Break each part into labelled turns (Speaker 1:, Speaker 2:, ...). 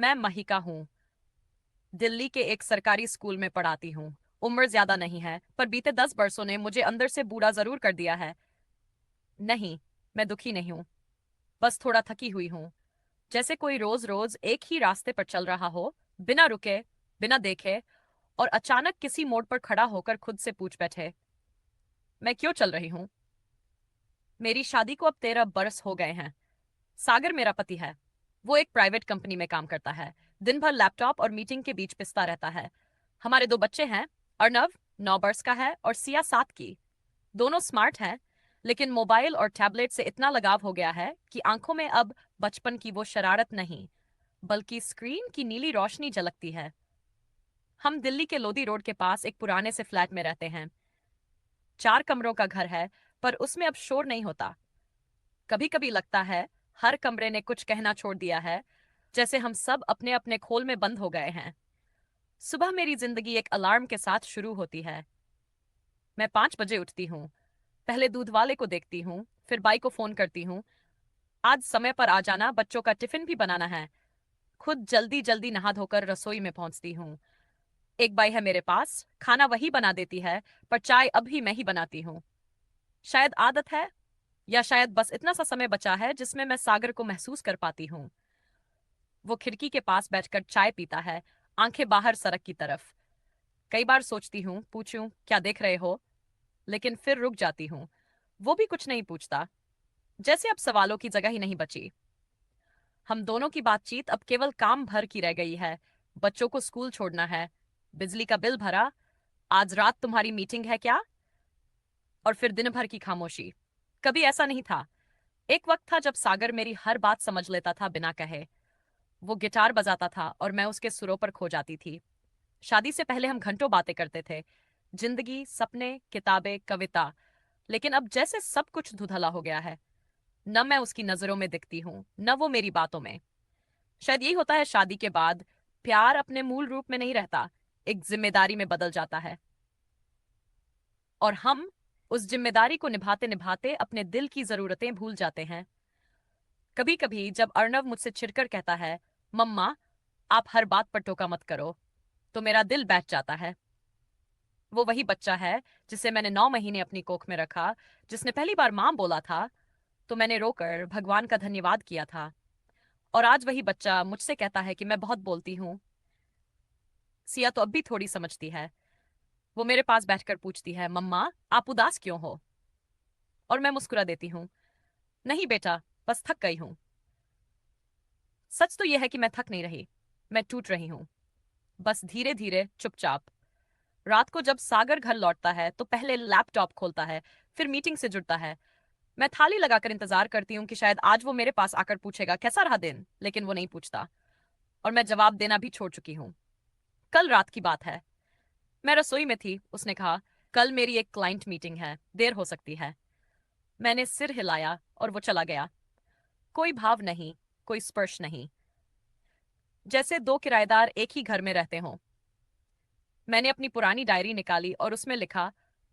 Speaker 1: मैं महिका हूँ। दिल्ली के एक सरकारी स्कूल में पढ़ाती हूँ। उम्र ज्यादा नहीं है, पर बीते 10 वर्षों ने मुझे अंदर से बूढ़ा जरूर कर दिया है। नहीं, मैं दुखी नहीं हूँ, बस थोड़ा थकी हुई हूँ। जैसे कोई रोज रोज एक ही रास्ते पर चल रहा हो, बिना रुके, बिना देखे, और अचानक किसी मोड़ पर खड़ा होकर खुद से पूछ बैठे, मैं क्यों चल रही हूँ। मेरी शादी को अब 13 बरस हो गए हैं। सागर मेरा पति है। वो एक प्राइवेट कंपनी में काम करता है। दिन भर लैपटॉप और मीटिंग के बीच पिसता रहता है। हमारे 2 बच्चे हैं। अर्नव 9 वर्ष का है और सिया 7 की। दोनों स्मार्ट हैं, लेकिन मोबाइल और टैबलेट से इतना लगाव हो गया है कि आंखों में अब बचपन की वो शरारत नहीं, बल्कि स्क्रीन की नीली रोशनी झलकती है। हम दिल्ली के लोधी रोड के पास एक पुराने से फ्लैट में रहते हैं। 4 कमरों का घर है, पर उसमें अब शोर नहीं होता। कभी कभी लगता है हर कमरे ने कुछ कहना छोड़ दिया है, जैसे हम सब अपने अपने खोल में बंद हो गए हैं। सुबह मेरी जिंदगी एक अलार्म के साथ शुरू होती है। मैं 5 बजे उठती हूँ। पहले दूध वाले को देखती हूँ, फिर बाई को फोन करती हूँ। आज समय पर आ जाना, बच्चों का टिफिन भी बनाना है। खुद जल्दी जल्दी नहा धोकर रसोई में पहुंचती हूँ। एक बाई है मेरे पास, खाना वही बना देती है, पर चाय अब भी मैं ही बनाती हूँ। शायद आदत है, या शायद बस इतना सा समय बचा है जिसमें मैं सागर को महसूस कर पाती हूँ। वो खिड़की के पास बैठकर चाय पीता है, आंखें बाहर सड़क की तरफ। कई बार सोचती हूँ पूछूं क्या देख रहे हो, लेकिन फिर रुक जाती हूँ। वो भी कुछ नहीं पूछता, जैसे अब सवालों की जगह ही नहीं बची। हम दोनों की बातचीत अब केवल काम भर की रह गई है। बच्चों को स्कूल छोड़ना है, बिजली का बिल भरा, आज रात तुम्हारी मीटिंग है क्या, और फिर दिन भर की खामोशी। कभी ऐसा नहीं था। एक वक्त था जब सागर मेरी हर बात समझ लेता था बिना कहे। वो गिटार बजाता था और मैं उसके सुरों पर खो जाती थी। शादी से पहले हम घंटों बातें करते थे, जिंदगी, सपने, किताबें, कविता। लेकिन अब जैसे सब कुछ धुंधला हो गया है। न मैं उसकी नजरों में दिखती हूँ, न वो मेरी बातों में। शायद यही होता है शादी के बाद, प्यार अपने मूल रूप में नहीं रहता, एक जिम्मेदारी में बदल जाता है। और हम उस जिम्मेदारी को निभाते निभाते अपने दिल की जरूरतें भूल जाते हैं। कभी कभी जब अर्णव मुझसे चिढ़कर कहता है, मम्मा आप हर बात पर टोका मत करो, तो मेरा दिल बैठ जाता है। वो वही बच्चा है जिसे मैंने 9 महीने अपनी कोख में रखा, जिसने पहली बार मां बोला था तो मैंने रोकर भगवान का धन्यवाद किया था। और आज वही बच्चा मुझसे कहता है कि मैं बहुत बोलती हूँ। सिया तो अब भी थोड़ी समझती है। वो मेरे पास बैठकर पूछती है, मम्मा आप उदास क्यों हो। और मैं मुस्कुरा देती हूँ, नहीं बेटा, बस थक गई हूँ। सच तो यह है कि मैं थक नहीं रही, मैं टूट रही हूँ, बस धीरे धीरे, चुपचाप। रात को जब सागर घर लौटता है तो पहले लैपटॉप खोलता है, फिर मीटिंग से जुड़ता है। मैं थाली लगाकर इंतजार करती हूँ कि शायद आज वो मेरे पास आकर पूछेगा कैसा रहा दिन, लेकिन वो नहीं पूछता। और मैं जवाब देना भी छोड़ चुकी हूँ। कल रात की बात है। मैं रसोई में थी, उसने कहा, कल मेरी एक क्लाइंट मीटिंग है, देर हो सकती है। मैंने सिर हिलाया और वो चला गया। कोई भाव नहीं, कोई स्पर्श नहीं, जैसे 2 किराएदार एक ही घर में रहते हों। मैंने अपनी पुरानी डायरी निकाली और उसमें लिखा,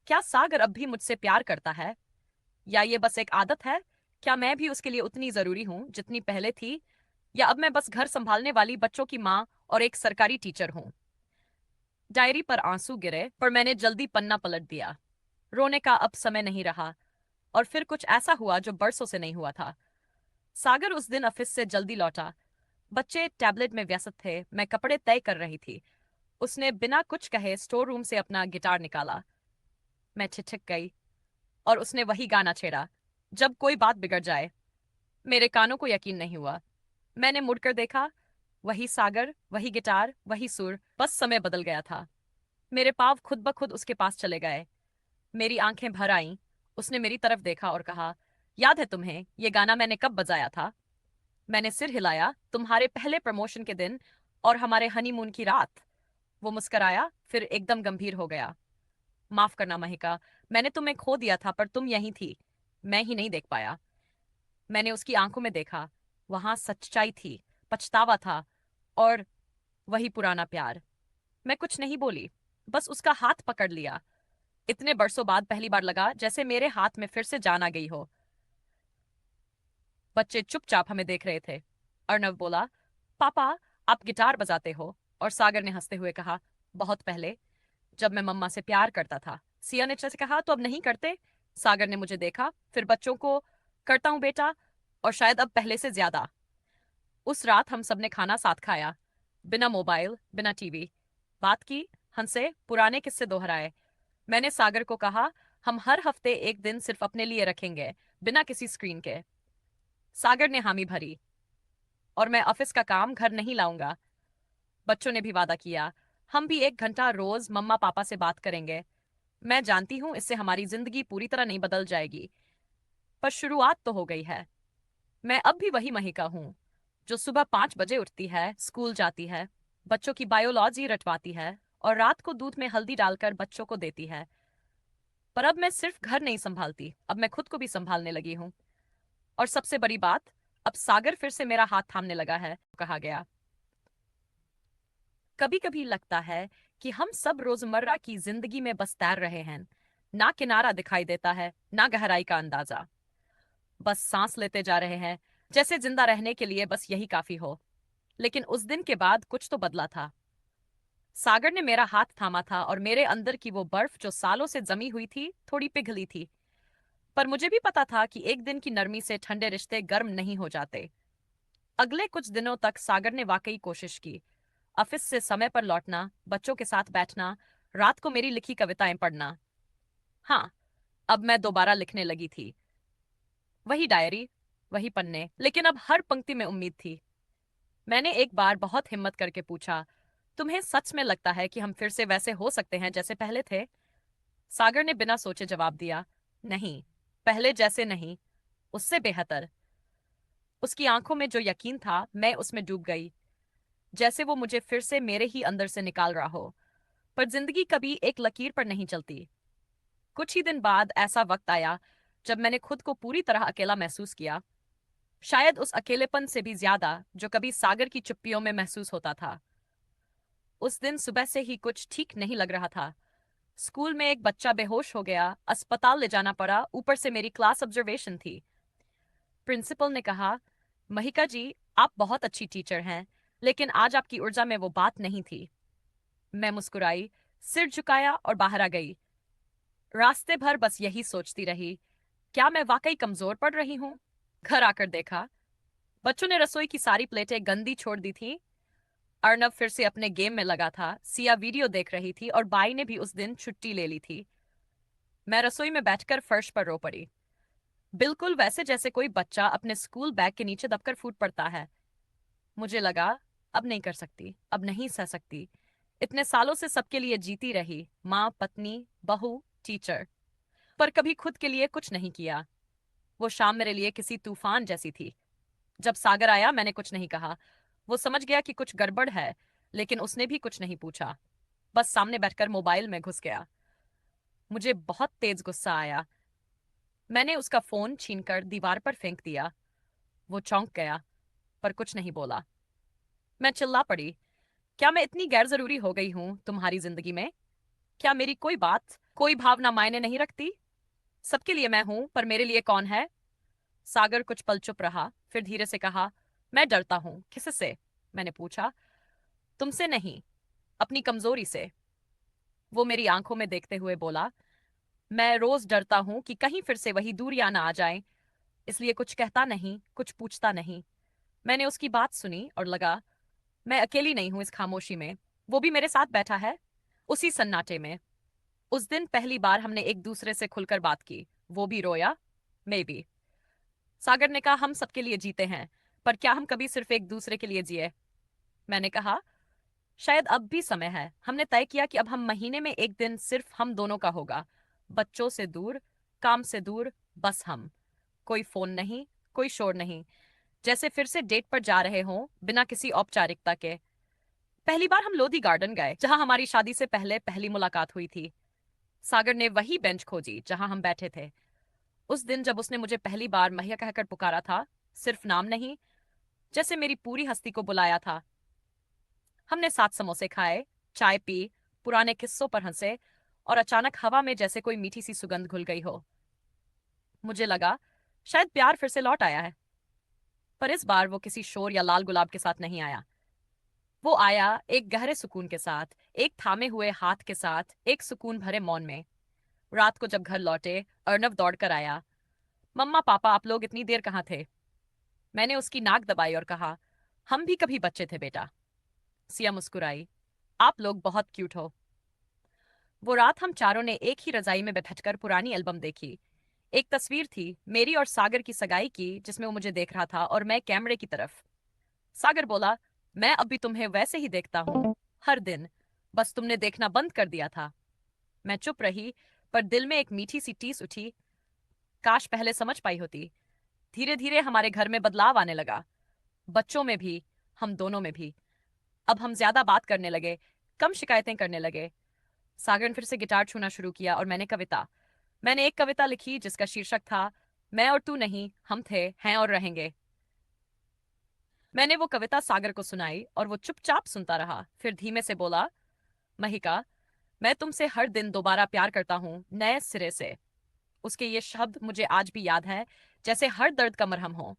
Speaker 1: क्या सागर अब भी मुझसे प्यार करता है, या ये बस एक आदत है। क्या मैं भी उसके लिए उतनी जरूरी हूं जितनी पहले थी, या अब मैं बस घर संभालने वाली बच्चों की माँ और एक सरकारी टीचर हूं। डायरी पर आंसू गिरे, पर मैंने जल्दी पन्ना पलट दिया। रोने का अब समय नहीं रहा। और फिर कुछ ऐसा हुआ जो बरसों से नहीं हुआ था। सागर उस दिन ऑफिस से जल्दी लौटा। बच्चे टैबलेट में व्यस्त थे, मैं कपड़े तय कर रही थी। उसने बिना कुछ कहे स्टोर रूम से अपना गिटार निकाला। मैं ठिठक गई, और उसने वही गाना छेड़ा, जब कोई बात बिगड़ जाए। मेरे कानों को यकीन नहीं हुआ। मैंने मुड़कर देखा, वही सागर, वही गिटार, वही सुर, बस समय बदल गया था। मेरे पाँव खुद ब खुद उसके पास चले गए। मेरी आंखें भर आईं। उसने मेरी तरफ देखा और कहा, याद है तुम्हें ये गाना मैंने कब बजाया था। मैंने सिर हिलाया, तुम्हारे पहले प्रमोशन के दिन और हमारे हनीमून की रात। वो मुस्कराया, फिर एकदम गंभीर हो गया। माफ करना महिका, मैंने तुम्हें खो दिया था, पर तुम यहीं थी, मैं ही नहीं देख पाया। मैंने उसकी आंखों में देखा, वहां सच्चाई थी, पछतावा था, और वही पुराना प्यार। मैं कुछ नहीं बोली, बस उसका हाथ पकड़ लिया। इतने बरसों बाद पहली बार लगा जैसे मेरे हाथ में फिर से जान आ गई हो। बच्चे चुपचाप हमें देख रहे थे। अर्णव बोला, पापा आप गिटार बजाते हो? और सागर ने हंसते हुए कहा, बहुत पहले, जब मैं मम्मा से प्यार करता था। सिया ने जैसे कहा, तो अब नहीं करते? सागर ने मुझे देखा, फिर बच्चों को, करता हूँ बेटा, और शायद अब पहले से ज्यादा। उस रात हम सबने खाना साथ खाया, बिना मोबाइल, बिना टीवी। बात की, हंसे, पुराने किस्से दोहराए। मैंने सागर को कहा, हम हर हफ्ते एक दिन सिर्फ अपने लिए रखेंगे, बिना किसी स्क्रीन के। सागर ने हामी भरी। और मैं ऑफिस का काम घर नहीं लाऊंगा। बच्चों ने भी वादा किया, हम भी 1 घंटा रोज मम्मा पापा से बात करेंगे। मैं जानती हूँ इससे हमारी जिंदगी पूरी तरह नहीं बदल जाएगी, पर शुरुआत तो हो गई है। मैं अब भी वही महिका हूँ जो सुबह 5 बजे उठती है, स्कूल जाती है, बच्चों की बायोलॉजी रटवाती है और रात को दूध में हल्दी डालकर बच्चों को देती है। पर अब मैं सिर्फ घर नहीं संभालती, अब मैं खुद को भी संभालने लगी हूँ। और सबसे बड़ी बात, अब सागर फिर से मेरा हाथ थामने लगा है, कहा गया। कभी कभी लगता है कि हम सब रोजमर्रा की जिंदगी में बस तैर रहे हैं। ना किनारा दिखाई देता है, ना गहराई का अंदाजा। बस सांस लेते जा रहे हैं, जैसे जिंदा रहने के लिए बस यही काफी हो। लेकिन उस दिन के बाद कुछ तो बदला था। सागर ने मेरा हाथ थामा था और मेरे अंदर की वो बर्फ जो सालों से जमी हुई थी, थोड़ी पिघली थी। पर मुझे भी पता था कि एक दिन की नरमी से ठंडे रिश्ते गर्म नहीं हो जाते। अगले कुछ दिनों तक सागर ने वाकई कोशिश की। ऑफिस से समय पर लौटना, बच्चों के साथ बैठना, रात को मेरी लिखी कविताएं पढ़ना। हाँ, अब मैं दोबारा लिखने लगी थी। वही डायरी, वही पन्ने, लेकिन अब हर पंक्ति में उम्मीद थी। मैंने एक बार बहुत हिम्मत करके पूछा, तुम्हें सच में लगता है कि हम फिर से वैसे हो सकते हैं जैसे पहले थे? सागर ने बिना सोचे जवाब दिया, नहीं, पहले जैसे नहीं, उससे बेहतर। उसकी आंखों में जो यकीन था, मैं उसमें डूब गई, जैसे वो मुझे फिर से मेरे ही अंदर से निकाल रहा हो। पर जिंदगी कभी एक लकीर पर नहीं चलती। कुछ ही दिन बाद ऐसा वक्त आया जब मैंने खुद को पूरी तरह अकेला महसूस किया। शायद उस अकेलेपन से भी ज्यादा जो कभी सागर की चुप्पियों में महसूस होता था। उस दिन सुबह से ही कुछ ठीक नहीं लग रहा था। स्कूल में एक बच्चा बेहोश हो गया, अस्पताल ले जाना पड़ा, ऊपर से मेरी क्लास ऑब्जर्वेशन थी। प्रिंसिपल ने कहा, महिका जी, आप बहुत अच्छी टीचर हैं, लेकिन आज आपकी ऊर्जा में वो बात नहीं थी। मैं मुस्कुराई, सिर झुकाया और बाहर आ गई। रास्ते भर बस यही सोचती रही, क्या मैं वाकई कमजोर पड़ रही हूँ? घर आकर देखा, बच्चों ने रसोई की सारी प्लेटें गंदी छोड़ दी थी। अर्नब फिर से अपने गेम में लगा था, सिया वीडियो देख रही थी और बाई ने भी उस दिन छुट्टी ले ली थी। मैं रसोई में बैठकर फर्श पर रो पड़ी, बिल्कुल वैसे जैसे कोई बच्चा अपने स्कूल बैग के नीचे दबकर फूट पड़ता है। मुझे लगा, अब नहीं कर सकती, अब नहीं सह सकती। इतने सालों से सबके लिए जीती रही, माँ, पत्नी, बहू, टीचर, पर कभी खुद के लिए कुछ नहीं किया। वो शाम मेरे लिए किसी तूफान जैसी थी। जब सागर आया, मैंने कुछ नहीं कहा। वो समझ गया कि कुछ गड़बड़ है, लेकिन उसने भी कुछ नहीं पूछा, बस सामने बैठकर मोबाइल में घुस गया। मुझे बहुत तेज गुस्सा आया। मैंने उसका फोन छीनकर दीवार पर फेंक दिया। वो चौंक गया, पर कुछ नहीं बोला। मैं चिल्ला पड़ी, क्या मैं इतनी गैर जरूरी हो गई हूं तुम्हारी जिंदगी में? क्या मेरी कोई बात, कोई भावना मायने नहीं रखती? सबके लिए मैं हूं, पर मेरे लिए कौन है? सागर कुछ पल चुप रहा, फिर धीरे से कहा, मैं डरता हूं। किससे? मैंने पूछा। तुमसे नहीं, अपनी कमजोरी से। वो मेरी आंखों में देखते हुए बोला, मैं रोज डरता हूं कि कहीं फिर से वही दूरियां ना आ जाएं, इसलिए कुछ कहता नहीं, कुछ पूछता नहीं। मैंने उसकी बात सुनी और लगा, मैं अकेली नहीं हूं इस खामोशी में। वो भी मेरे साथ बैठा है, उसी सन्नाटे में। उस दिन पहली बार हमने एक दूसरे से खुलकर बात की। वो भी रोया, मैं भी। सागर ने कहा, हम सबके लिए जीते हैं, पर क्या हम कभी सिर्फ एक दूसरे के लिए जिए? मैंने कहा, शायद अब भी समय है। हमने तय किया कि अब हम महीने में एक दिन सिर्फ हम दोनों का होगा, बच्चों से दूर, काम से दूर, बस हम। कोई फोन नहीं, कोई शोर नहीं, जैसे फिर से डेट पर जा रहे हों, बिना किसी औपचारिकता के। पहली बार हम लोधी गार्डन गए, जहां हमारी शादी से पहले पहली मुलाकात हुई थी। सागर ने वही बेंच खोजी जहां हम बैठे थे। उस दिन जब उसने मुझे पहली बार महिया कहकर पुकारा था, सिर्फ नाम नहीं, जैसे मेरी पूरी हस्ती को बुलाया था। हमने साथ समोसे खाए, चाय पी, पुराने किस्सों पर हंसे, और अचानक हवा में जैसे कोई मीठी सी सुगंध घुल गई हो। मुझे लगा, शायद प्यार फिर से लौट आया है। पर इस बार वो किसी शोर या लाल गुलाब के साथ नहीं आया। वो आया एक गहरे सुकून के साथ, एक थामे हुए हाथ के साथ, एक सुकून भरे मौन में। रात को जब घर लौटे, अर्नव दौड़कर आया। मम्मा पापा, आप लोग इतनी देर कहाँ थे? मैंने उसकी नाक दबाई और कहा, हम भी कभी बच्चे थे बेटा। सिया मुस्कुराई, आप लोग बहुत क्यूट हो। वो रात हम चारों ने एक ही रजाई में बैठकर पुरानी एल्बम देखी। एक तस्वीर थी मेरी और सागर की सगाई की, जिसमें वो मुझे देख रहा था और मैं कैमरे की तरफ। सागर बोला, मैं अब भी तुम्हें वैसे ही देखता हूँ, हर दिन। बस तुमने देखना बंद कर दिया था। मैं चुप रही, पर दिल में एक मीठी सी टीस उठी। काश पहले समझ पाई होती। धीरे धीरे हमारे घर में बदलाव आने लगा, बच्चों में भी, हम दोनों में भी। अब हम ज्यादा बात करने लगे, कम शिकायतें करने लगे। सागर ने फिर से गिटार छूना शुरू किया और मैंने एक कविता लिखी जिसका शीर्षक था, मैं और तू नहीं, हम थे, हैं और रहेंगे। मैंने वो कविता सागर को सुनाई और वो चुपचाप सुनता रहा, फिर धीमे से बोला, महिका, मैं तुमसे हर दिन दोबारा प्यार करता हूँ, नए सिरे से। उसके ये शब्द मुझे आज भी याद है, जैसे हर दर्द का मरहम हो।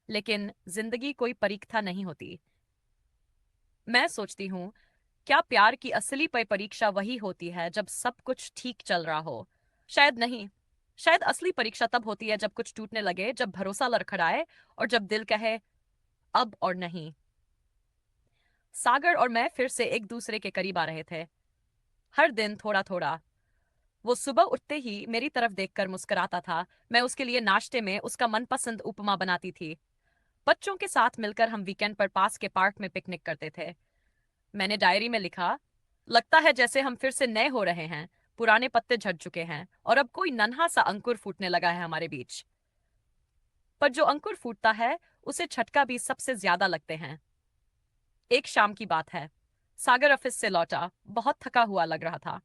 Speaker 1: लेकिन जिंदगी कोई परीक्षा नहीं होती। मैं सोचती हूँ, क्या प्यार की असली परीक्षा वही होती है जब सब कुछ ठीक चल रहा हो? शायद नहीं। शायद असली परीक्षा तब होती है जब कुछ टूटने लगे, जब भरोसा लड़खड़ाए और जब दिल कहे, अब और नहीं। सागर और मैं फिर से एक दूसरे के करीब आ रहे थे, हर दिन थोड़ा थोड़ा। वो सुबह उठते ही मेरी तरफ देखकर मुस्कुराता था। मैं उसके लिए नाश्ते में उसका मनपसंद उपमा बनाती थी। बच्चों के साथ मिलकर हम वीकेंड पर पास के पार्क में पिकनिक करते थे। मैंने डायरी में लिखा, लगता है जैसे हम फिर से नए हो रहे हैं। पुराने पत्ते झड़ चुके हैं और अब कोई नन्हा सा अंकुर फूटने लगा है हमारे बीच। पर जो अंकुर फूटता है, उसे झटका भी सबसे ज्यादा लगते हैं। एक शाम की बात है। सागर ऑफिस से लौटा, बहुत थका हुआ लग रहा था।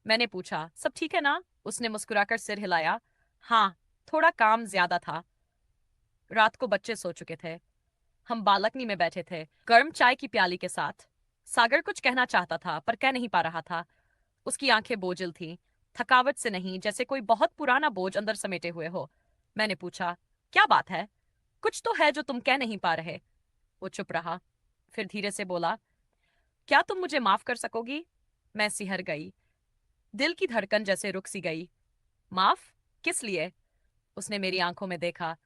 Speaker 1: मैंने पूछा, सब ठीक है ना? उसने मुस्कुराकर सिर हिलाया, हाँ, थोड़ा काम ज्यादा था। रात को बच्चे सो चुके थे। हम बालकनी में बैठे थे, गर्म चाय की प्याली के साथ। सागर कुछ कहना चाहता था पर कह नहीं पा रहा था। उसकी आंखें बोझिल थीं, थकावट से नहीं, जैसे कोई बहुत पुराना बोझ अंदर समेटे हुए हो। मैंने पूछा, क्या बात है? कुछ तो है जो तुम कह नहीं पा रहे। वो चुप रहा, फिर धीरे से बोला, क्या तुम मुझे माफ कर सकोगी? मैं सिहर गई, दिल की धड़कन जैसे रुक सी गई। माफ? किस लिए? उसने मेरी आंखों में देखा।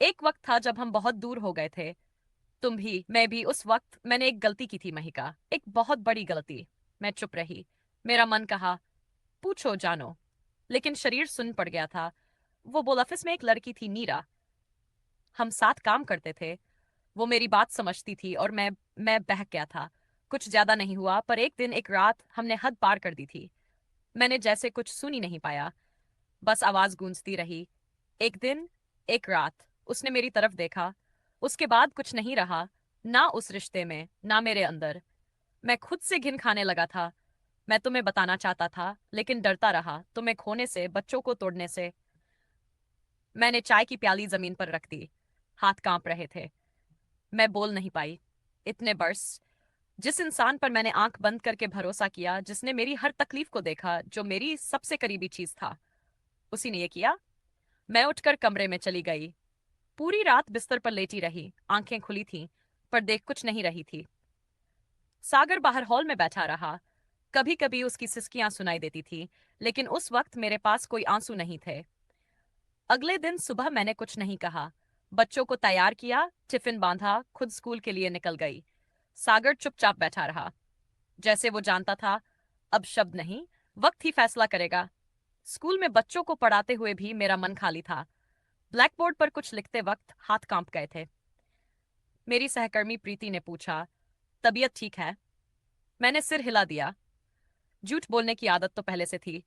Speaker 1: एक वक्त था जब हम बहुत दूर हो गए थे, तुम भी, मैं भी। उस वक्त मैंने एक गलती की थी महिका, एक बहुत बड़ी गलती। मैं चुप रही। मेरा मन कहा, पूछो जानो, लेकिन शरीर सुन पड़ गया था। वो बोला, ऑफिस में एक लड़की थी, नीरा। हम साथ काम करते थे। वो मेरी बात समझती थी और मैं बहक गया था। कुछ ज्यादा नहीं हुआ, पर एक दिन, एक रात हमने हद पार कर दी थी। मैंने जैसे कुछ सुन ही नहीं पाया, बस आवाज गूंजती रही। एक दिन, एक रात। उसने मेरी तरफ देखा। उसके बाद कुछ नहीं रहा, ना उस रिश्ते में, ना मेरे अंदर। मैं खुद से घिन खाने लगा था। मैं तुम्हें बताना चाहता था, लेकिन डरता रहा, तुम्हें खोने से, बच्चों को तोड़ने से। मैंने चाय की प्याली जमीन पर रख दी। हाथ कांप रहे थे। मैं बोल नहीं पाई। इतने बरस, जिस इंसान पर मैंने आंख बंद करके भरोसा किया, जिसने मेरी हर तकलीफ को देखा, जो मेरी सबसे करीबी चीज था, उसी ने ये किया। मैं उठकर कमरे में चली गई। पूरी रात बिस्तर पर लेटी रही, आंखें खुली थीं, पर देख कुछ नहीं रही थी। सागर बाहर हॉल में बैठा रहा। कभी कभी उसकी सिसकियां सुनाई देती थी, लेकिन उस वक्त मेरे पास कोई आंसू नहीं थे। अगले दिन सुबह मैंने कुछ नहीं कहा। बच्चों को तैयार किया, टिफिन बांधा, खुद स्कूल के लिए निकल गई। सागर चुपचाप बैठा रहा, जैसे वो जानता था, अब शब्द नहीं, वक्त ही फैसला करेगा। स्कूल में बच्चों को पढ़ाते हुए भी मेरा मन खाली था। ब्लैकबोर्ड पर कुछ लिखते वक्त हाथ कांप गए थे। मेरी सहकर्मी प्रीति ने पूछा, तबीयत ठीक है? मैंने सिर हिला दिया। झूठ बोलने की आदत तो पहले से थी,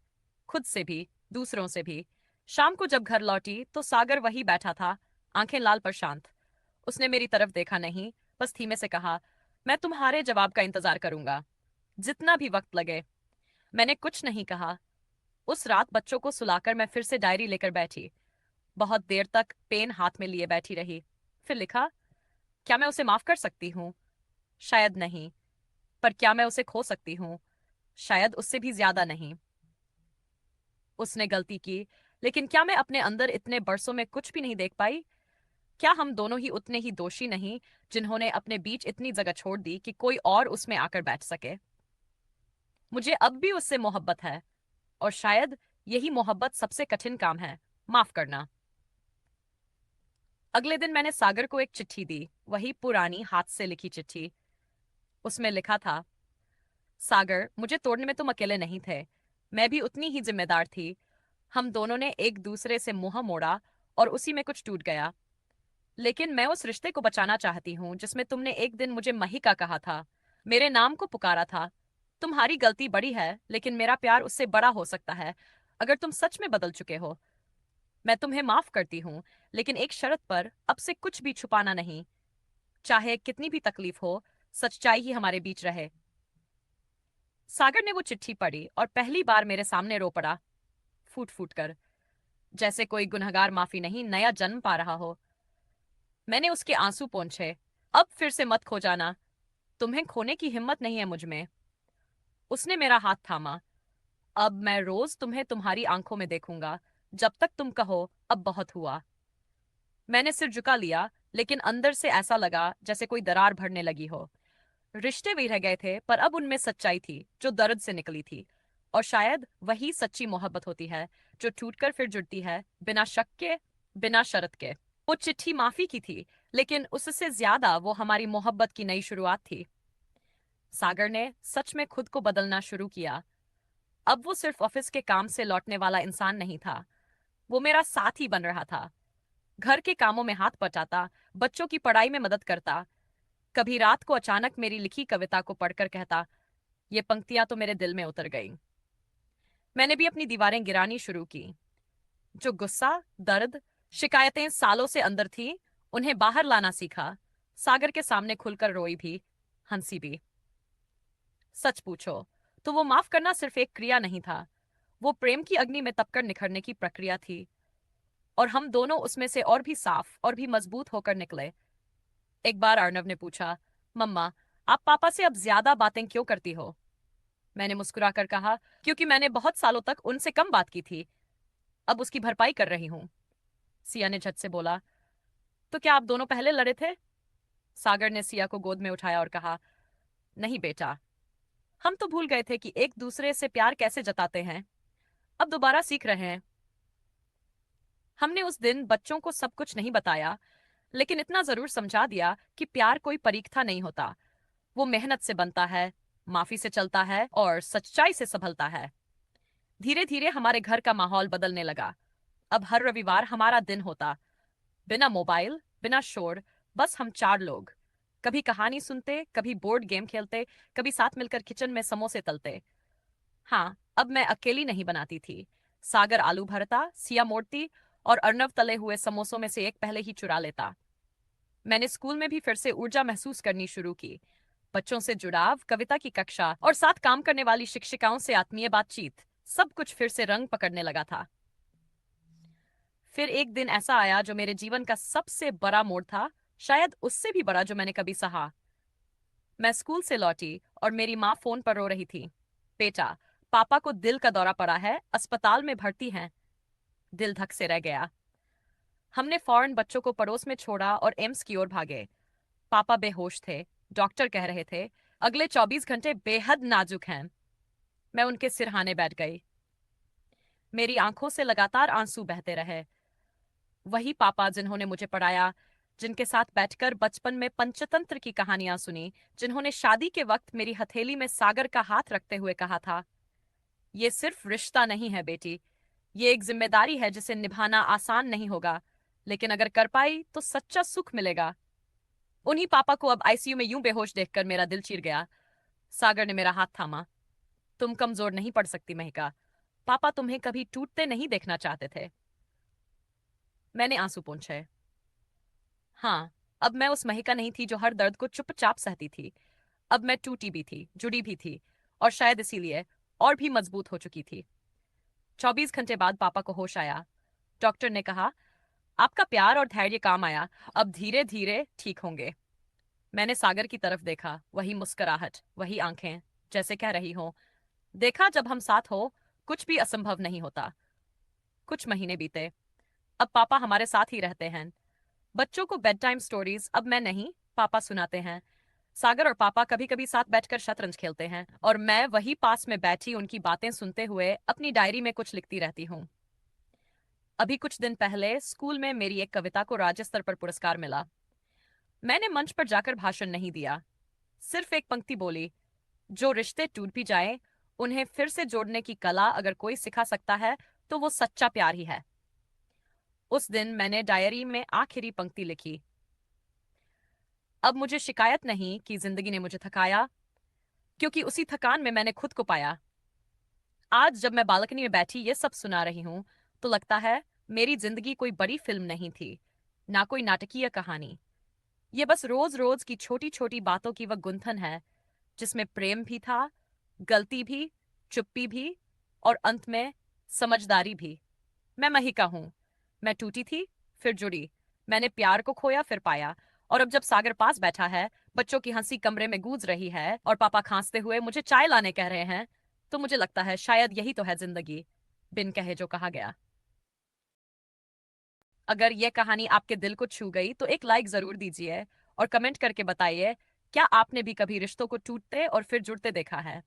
Speaker 1: खुद से भी, दूसरों से भी। शाम को जब घर लौटी तो सागर वही बैठा था, आंखें लाल पर शांत। उसने मेरी तरफ देखा नहीं, बस धीमे से कहा, मैं तुम्हारे जवाब का इंतजार करूंगा, जितना भी वक्त लगे। मैंने कुछ नहीं कहा। उस रात बच्चों को सुलाकर मैं फिर से डायरी लेकर बैठी। बहुत देर तक पेन हाथ में लिए बैठी रही। फिर लिखा, क्या मैं उसे माफ कर सकती हूँ? शायद नहीं। पर क्या मैं उसे खो सकती हूँ? शायद उससे भी ज्यादा नहीं। उसने गलती की, लेकिन क्या मैं अपने अंदर इतने बरसों में कुछ भी नहीं देख पाई? क्या हम दोनों ही उतने ही दोषी नहीं, जिन्होंने अपने बीच इतनी जगह छोड़ दी कि कोई और उसमें आकर बैठ सके? मुझे अब भी उससे मोहब्बत है, और शायद यही मोहब्बत सबसे कठिन काम है, माफ करना। अगले दिन मैंने सागर को एक चिट्ठी दी, वही पुरानी हाथ से लिखी चिट्ठी। उसमें लिखा था, सागर, मुझे तोड़ने में तुम अकेले नहीं थे, मैं भी उतनी ही जिम्मेदार थी। हम दोनों ने एक दूसरे से मुंह मोड़ा और उसी में कुछ टूट गया। लेकिन मैं उस रिश्ते को बचाना चाहती हूँ जिसमें तुमने एक दिन मुझे महिका कहा था, मेरे नाम को पुकारा था। तुम्हारी गलती बड़ी है, लेकिन मेरा प्यार उससे बड़ा हो सकता है अगर तुम सच में बदल चुके हो। मैं तुम्हें माफ करती हूँ, लेकिन एक शर्त पर, अब से कुछ भी छुपाना नहीं। चाहे कितनी भी तकलीफ हो, सच्चाई ही हमारे बीच रहे। सागर ने वो चिट्ठी पढ़ी और पहली बार मेरे सामने रो पड़ा, फूट फूट कर, जैसे कोई गुनहगार माफी नहीं, नया जन्म पा रहा हो। मैंने उसके आंसू पोंछे। अब फिर से मत खो जाना, तुम्हें खोने की हिम्मत नहीं है मुझ में। उसने मेरा हाथ थामा। अब मैं रोज तुम्हें तुम्हारी आंखों में देखूंगा, जब तक तुम कहो अब बहुत हुआ। मैंने सिर झुका लिया, लेकिन अंदर से ऐसा लगा जैसे कोई दरार भरने लगी हो। रिश्ते भी रह गए थे, पर अब उनमें सच्चाई थी जो दर्द से निकली थी। और शायद वही सच्ची मोहब्बत होती है, जो टूटकर फिर जुड़ती है, बिना शक के, बिना शर्त के। वो चिट्ठी माफी की थी, लेकिन उससे ज्यादा वो हमारी मोहब्बत की नई शुरुआत थी। सागर ने सच में खुद को बदलना शुरू किया। अब वो सिर्फ ऑफिस के काम से लौटने वाला इंसान नहीं था, वो मेरा साथी बन रहा था। घर के कामों में हाथ बटाता, बच्चों की पढ़ाई में मदद करता। कभी रात को अचानक मेरी लिखी कविता को पढ़कर कहता, ये पंक्तियां तो मेरे दिल में उतर गईं। मैंने भी अपनी दीवारें गिरानी शुरू की। जो गुस्सा, दर्द, शिकायतें सालों से अंदर थी, उन्हें बाहर लाना सीखा। सागर के सामने खुलकर रोई भी, हंसी भी। सच पूछो तो वो माफ करना सिर्फ एक क्रिया नहीं था, वो प्रेम की अग्नि में तपकर निखरने की प्रक्रिया थी। और हम दोनों उसमें से और भी साफ और भी मजबूत होकर निकले। एक बार अर्णव ने पूछा, मम्मा, आप पापा से अब ज्यादा बातें क्यों करती हो? मैंने मुस्कुराकर कहा, क्योंकि मैंने बहुत सालों तक उनसे कम बात की थी, अब उसकी भरपाई कर रही हूं। सिया ने झट से बोला, तो क्या आप दोनों पहले लड़े थे? सागर ने सिया को गोद में उठाया और कहा, नहीं बेटा, हम तो भूल गए थे कि एक दूसरे से प्यार कैसे जताते हैं, अब दोबारा सीख रहे हैं। हमने उस दिन बच्चों को सब कुछ नहीं बताया, लेकिन इतना जरूर समझा दिया कि प्यार कोई परीक्षा नहीं होता, वो मेहनत से बनता है, माफी से चलता है और सच्चाई से संभलता है। धीरे धीरे हमारे घर का माहौल बदलने लगा। अब हर रविवार हमारा दिन होता, बिना मोबाइल, बिना शोर, बस हम चार लोग। कभी कहानी सुनते, कभी बोर्ड गेम खेलते, कभी साथ मिलकर किचन में समोसे तलते। हाँ, अब मैं अकेली नहीं बनाती थी। सागर आलू भरता, सिया मोड़ती, और अर्णव तले हुए समोसों में से एक पहले ही चुरा लेता। मैंने स्कूल में भी फिर से ऊर्जा महसूस करनी शुरू की। बच्चों से जुड़ाव, कविता की कक्षा और साथ काम करने वाली शिक्षिकाओं से आत्मीय बातचीत, सब कुछ फिर से रंग पकड़ने लगा था। फिर एक दिन ऐसा आया जो मेरे जीवन का सबसे बड़ा मोड़ था, शायद उससे भी बड़ा जो मैंने कभी सहा। मैं स्कूल से लौटी और मेरी माँ फोन पर रो रही थी, बेटा, पापा को दिल का दौरा पड़ा है, अस्पताल में भर्ती हैं। दिल धक से रह गया। हमने फौरन बच्चों को पड़ोस में छोड़ा और एम्स की ओर भागे। पापा बेहोश थे, डॉक्टर कह रहे थे अगले 24 घंटे बेहद नाजुक हैं। मैं उनके सिरहाने बैठ गई। मेरी आंखों से लगातार आंसू बहते रहे। वही पापा जिन्होंने मुझे पढ़ाया, जिनके साथ बैठकर बचपन में पंचतंत्र की कहानियां सुनी, जिन्होंने शादी के वक्त मेरी हथेली में सागर का हाथ रखते हुए कहा था, ये सिर्फ रिश्ता नहीं है बेटी, ये एक जिम्मेदारी है जिसे निभाना आसान नहीं होगा, लेकिन अगर कर पाई तो सच्चा सुख मिलेगा। उन्हीं पापा को अब आईसीयू में यूं बेहोश देखकर मेरा दिल चीर गया। सागर ने मेरा हाथ थामा। तुम कमजोर नहीं पड़ सकती महिका, पापा तुम्हें कभी टूटते नहीं देखना चाहते थे। मैंने आंसू पोंछे। हाँ, अब मैं उस महिका नहीं थी जो हर दर्द को चुपचाप सहती थी। अब मैं टूटी भी थी, जुड़ी भी थी, और शायद इसीलिए और भी मजबूत हो चुकी थी। 24 घंटे बाद पापा को होश आया। डॉक्टर ने कहा, आपका प्यार और धैर्य काम आया, अब धीरे धीरे ठीक होंगे। मैंने सागर की तरफ देखा, वही मुस्कुराहट, वही आंखें, जैसे कह रही हो, देखा, जब हम साथ हो कुछ भी असंभव नहीं होता। कुछ महीने बीते। अब पापा हमारे साथ ही रहते हैं। बच्चों को बेड टाइम स्टोरीज अब मैं नहीं, पापा सुनाते हैं। सागर और पापा कभी कभी साथ बैठकर शतरंज खेलते हैं और मैं वही पास में बैठी उनकी बातें सुनते हुए अपनी डायरी में कुछ लिखती रहती हूँ। अभी कुछ दिन पहले स्कूल में मेरी एक कविता को राज्य स्तर पर पुरस्कार मिला। मैंने मंच पर जाकर भाषण नहीं दिया, सिर्फ एक पंक्ति बोली, जो रिश्ते टूट भी जाए उन्हें फिर से जोड़ने की कला अगर कोई सिखा सकता है तो वो सच्चा प्यार ही है। उस दिन मैंने डायरी में आखिरी पंक्ति लिखी, अब मुझे शिकायत नहीं कि जिंदगी ने मुझे थकाया, क्योंकि उसी थकान में मैंने खुद को पाया। आज जब मैं बालकनी में बैठी ये सब सुना रही हूं तो लगता है मेरी जिंदगी कोई बड़ी फिल्म नहीं थी, ना कोई नाटकीय कहानी। ये बस रोज रोज की छोटी छोटी बातों की वह गुंथन है, जिसमें प्रेम भी था, गलती भी, चुप्पी भी, और अंत में समझदारी भी। मैं महिका हूं। मैं टूटी थी, फिर जुड़ी। मैंने प्यार को खोया, फिर पाया। और अब जब सागर पास बैठा है, बच्चों की हंसी कमरे में गूंज रही है और पापा खांसते हुए मुझे चाय लाने कह रहे हैं, तो मुझे लगता है शायद यही तो है जिंदगी, बिन कहे जो कहा गया। अगर यह कहानी आपके दिल को छू गई तो एक लाइक जरूर दीजिए और कमेंट करके बताइए, क्या आपने भी कभी रिश्तों को टूटते और फिर जुड़ते देखा है।